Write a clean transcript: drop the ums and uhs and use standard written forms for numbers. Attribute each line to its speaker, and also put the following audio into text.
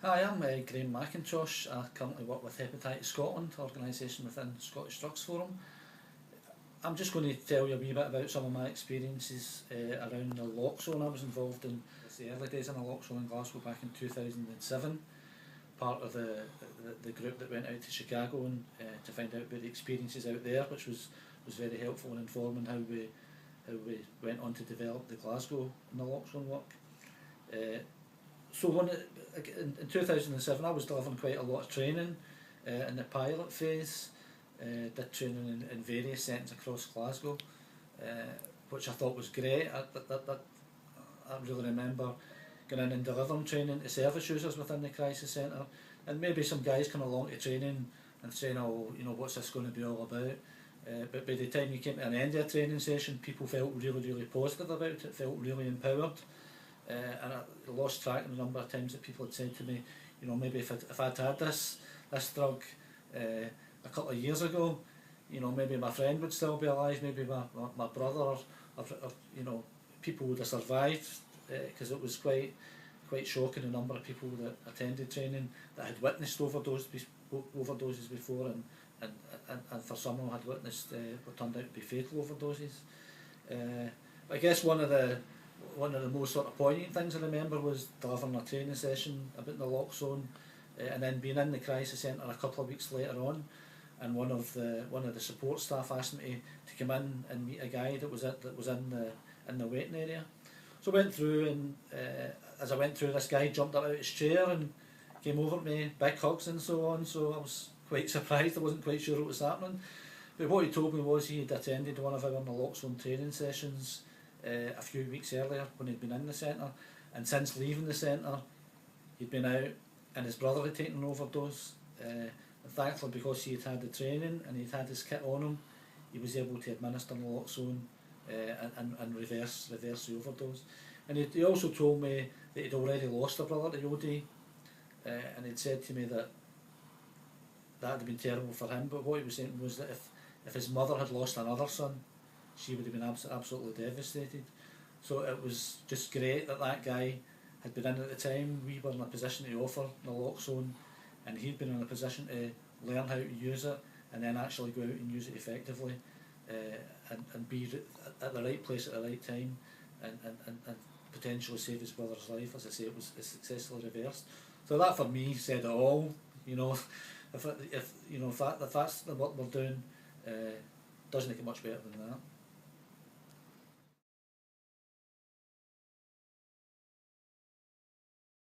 Speaker 1: Hi, I'm Graham McIntosh. I currently work with Hepatitis Scotland, organisation within Scottish Drugs Forum. I'm just going to tell you a wee bit about some of my experiences around Naloxone. I was involved in the early days of Naloxone in Glasgow back in 2007, part of the group that went out to Chicago and to find out about the experiences out there, which was very helpful in informing how we went on to develop the Glasgow Naloxone work. So in 2007 I was delivering quite a lot of training in the pilot phase, did training in various centres across Glasgow, which I thought was great. I really remember going in and delivering training to service users within the crisis centre, and maybe some guys come along to training and saying, oh, what's this going to be all about? But by the time you came to an end of a training session, people felt really positive about it, felt really empowered. And I lost track of the number of times that people had said to me, maybe if I'd had this drug a couple of years ago, maybe my friend would still be alive, maybe my brother, or people would have survived, because it was quite shocking the number of people that attended training that had witnessed overdoses before, and for some of them had witnessed what turned out to be fatal overdoses. I guess one of the most sort of poignant things I remember was delivering a training session about naloxone, and then being in the crisis centre a couple of weeks later on, and one of the support staff asked me to come in and meet a guy that was in the waiting area. So I went through, and as I went through, this guy jumped up out of his chair and came over to me, big hugs and so on. So I was quite surprised. I wasn't quite sure what was happening, but what he told me was he had attended one of our naloxone training sessions a few weeks earlier when he'd been in the centre, and since leaving the centre he'd been out and his brother had taken an overdose, and thankfully, because he had had the training and he'd had his kit on him, he was able to administer naloxone and reverse the overdose. And he also told me that he'd already lost a brother to OD, and he'd said to me that had been terrible for him, but what he was saying was that if his mother had lost another son, she would have been absolutely devastated. So it was just great that guy had been in at the time. We were in a position to offer naloxone, and he'd been in a position to learn how to use it and then actually go out and use it effectively, and be at the right place at the right time, and potentially save his brother's life. As I say, it was successfully reversed. So that for me said it all. If that's the work we're doing, doesn't make it much better than that.